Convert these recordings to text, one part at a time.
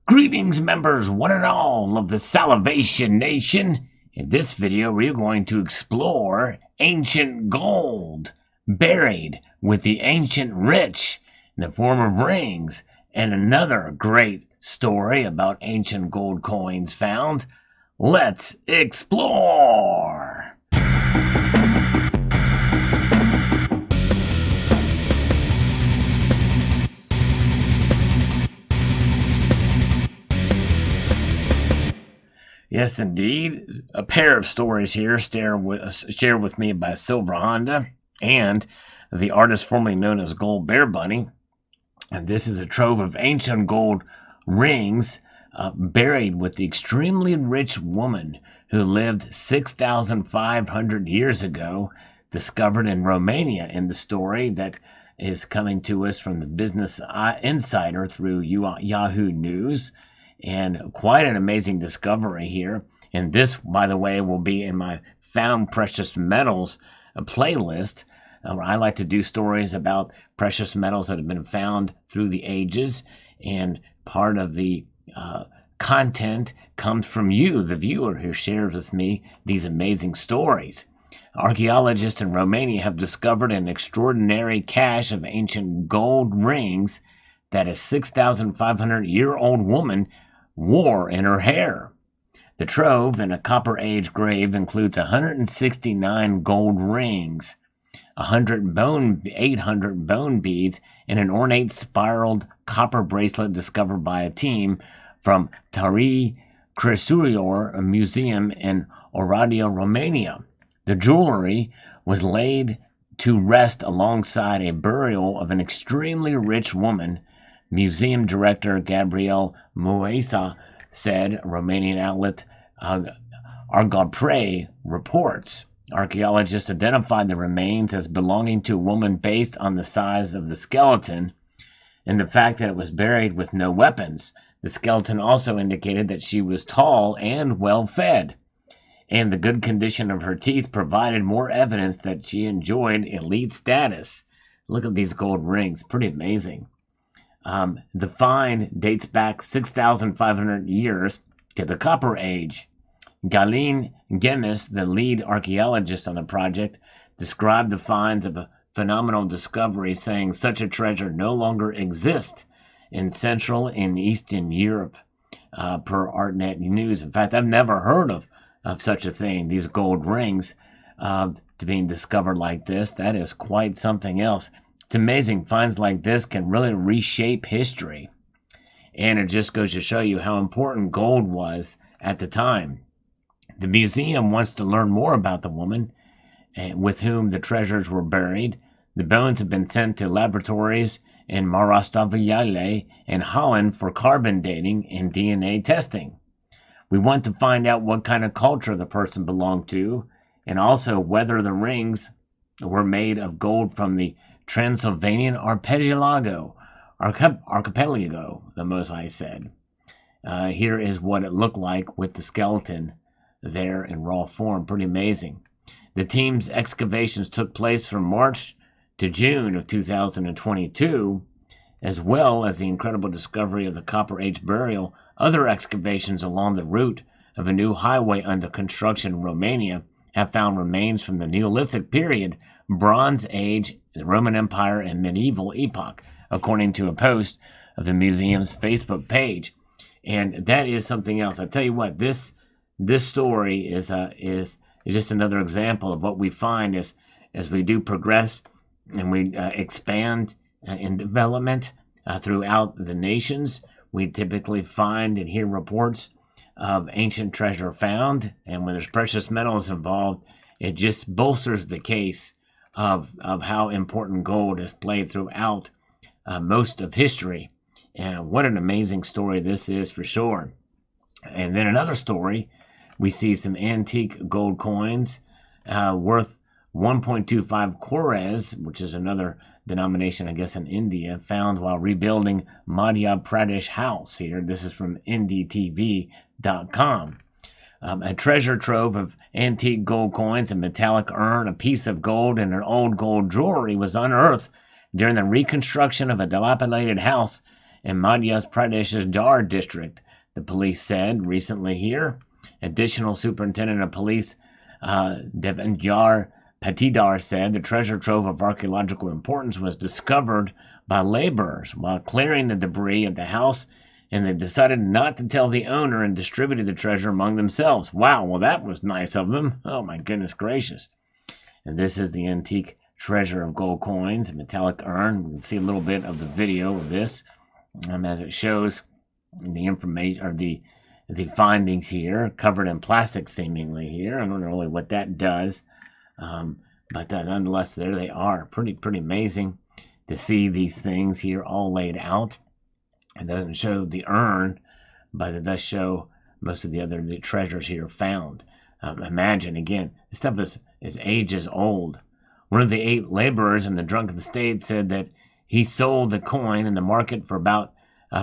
Greetings, members, one and all of the Salivation Nation. In this video, we're going to explore ancient gold, buried with the ancient rich in the form of rings, and another great story about ancient gold coins found. Let's explore! Yes, indeed. A pair of stories here shared with me by Silver Honda and the artist formerly known as Gold Bear Bunny. And this is a trove of ancient gold rings buried with the extremely rich woman who lived 6,500 years ago, discovered in Romania in the story that is coming to us from the Business Insider through Yahoo News. And quite an amazing discovery here. And this, by the way, will be in my Found Precious Metals playlist. I like to do stories about precious metals that have been found through the ages. And part of the content comes from you, the viewer, who shares with me these amazing stories. Archaeologists in Romania have discovered an extraordinary cache of ancient gold rings that a 6,500-year-old woman wore in her hair. The trove in a Copper Age grave includes 169 gold rings, 800 bone beads, and an ornate spiraled copper bracelet discovered by a team from Tari Cresurior Museum in Oradea, Romania. The jewelry was laid to rest alongside a burial of an extremely rich woman. Museum director Gabriel Moesa said, Romanian outlet Argopre reports. Archaeologists identified the remains as belonging to a woman based on the size of the skeleton and the fact that it was buried with no weapons. The skeleton also indicated that she was tall and well fed, and the good condition of her teeth provided more evidence that she enjoyed elite status. Look at these gold rings, pretty amazing. The find dates back 6,500 years to the Copper Age. Galin Gemis, the lead archaeologist on the project, described the finds of a phenomenal discovery, saying such a treasure no longer exists in Central and Eastern Europe, per ArtNet News. In fact, I've never heard of such a thing, these gold rings being discovered like this. That is quite something else. It's amazing. Finds like this can really reshape history. And it just goes to show you how important gold was at the time. The museum wants to learn more about the woman with whom the treasures were buried. The bones have been sent to laboratories in Marastavljale and Holland for carbon dating and DNA testing. We want to find out what kind of culture the person belonged to, and also whether the rings were made of gold from the Transylvanian archipelago, the Mosai said. Here is what it looked like with the skeleton there in raw form. Pretty amazing. The team's excavations took place from March to June of 2022, as well as the incredible discovery of the Copper Age burial. Other excavations along the route of a new highway under construction in Romania have found remains from the Neolithic period, Bronze Age, the Roman Empire, and medieval epoch, according to a post of the museum's Facebook page. And that is something else. I tell you what, this story is just another example of what we find as we do progress and we expand in development throughout the nations. We typically find and hear reports of ancient treasure found, and when there's precious metals involved, it just bolsters the case of how important gold has played throughout most of history. And what an amazing story this is for sure. And then another story, we see some antique gold coins worth 1.25 cores, which is another denomination, I guess, in India, found while rebuilding Madhya Pradesh house here. This is from NDTV.com. A treasure trove of antique gold coins, a metallic urn, a piece of gold, and an old gold jewelry was unearthed during the reconstruction of a dilapidated house in Madhya Pradesh's Jar district, the police said recently here. Additional Superintendent of Police Devenjar Patidar said the treasure trove of archaeological importance was discovered by laborers while clearing the debris of the house, and they decided not to tell the owner and distributed the treasure among themselves. Wow, well, that was nice of them. Oh, my goodness gracious. And this is the antique treasure of gold coins, a metallic urn. You can see a little bit of the video of this as it shows the information, or the findings here, covered in plastic seemingly here. I don't know really what that does, but nonetheless, there they are. Pretty amazing to see these things here all laid out. It doesn't show the urn, but it does show most of the treasures here found. Imagine, again, this stuff is ages old. One of the 8 laborers in the drunken state said that he sold the coin in the market for about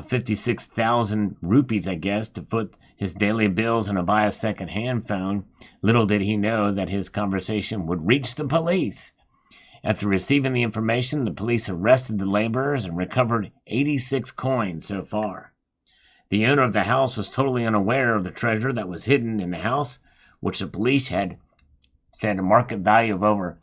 56,000 rupees, I guess, to put his daily bills and to buy a second-hand phone. Little did he know that his conversation would reach the police. After receiving the information, the police arrested the laborers and recovered 86 coins so far. The owner of the house was totally unaware of the treasure that was hidden in the house, which the police had said a market value of over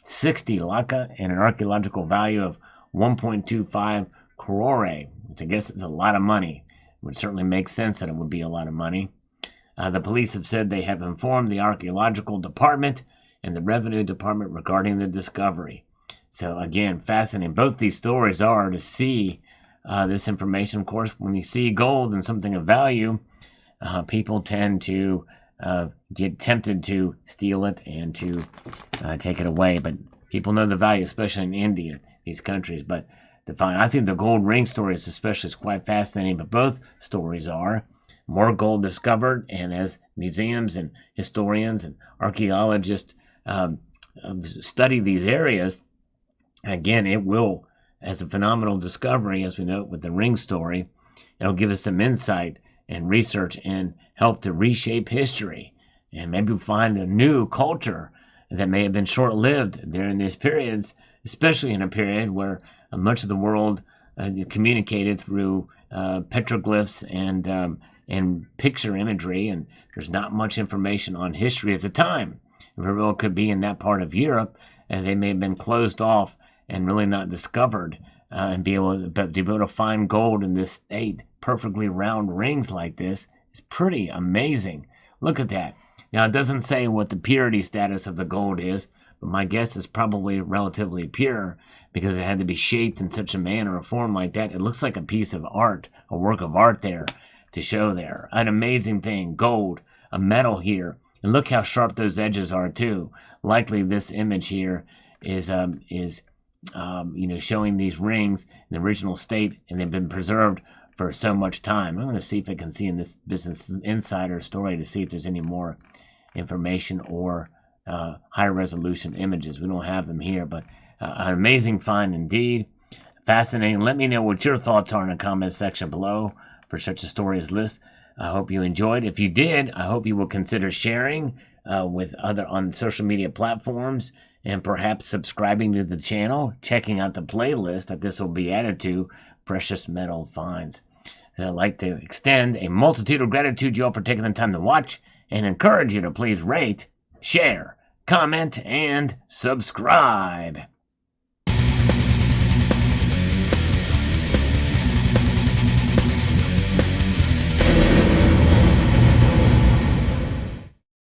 60 lakha and an archaeological value of 1.25 crore, which I guess is a lot of money. It would certainly make sense that it would be a lot of money. The police have said they have informed the archaeological department and the revenue department regarding the discovery. So again, fascinating. Both these stories are to see this information. Of course, when you see gold and something of value, people tend to get tempted to steal it and to take it away. But people know the value, especially in India, these countries. But I think the gold ring story is quite fascinating, but both stories are. More gold discovered, and as museums and historians and archaeologists study these areas, again, it will, as a phenomenal discovery, as we know with the ring story, it'll give us some insight and research and help to reshape history, and maybe find a new culture that may have been short-lived during these periods, especially in a period where much of the world communicated through petroglyphs and picture imagery, and there's not much information on history at the time. It very well could be in that part of Europe, and they may have been closed off and really not discovered, and to be able to find gold in this 8 perfectly round rings like this is pretty amazing. Look at that. Now, it doesn't say what the purity status of the gold is, but my guess is probably relatively pure, because it had to be shaped in such a manner or form like that. It looks like a piece of art, a work of art there to show there. An amazing thing. Gold, a metal here. And look how sharp those edges are too. Likely this image here is showing these rings in the original state, and they've been preserved for so much time. I'm going to see if I can see in this Business Insider story to see if there's any more information or higher resolution images. We don't have them here, but an amazing find indeed. Fascinating. Let me know what your thoughts are in the comments section below for such a story as this. I hope you enjoyed. If you did, I hope you will consider sharing with other on social media platforms, and perhaps subscribing to the channel, checking out the playlist that this will be added to, Precious Metal Finds. So I'd like to extend a multitude of gratitude to you all for taking the time to watch, and encourage you to please rate, share, comment, and subscribe.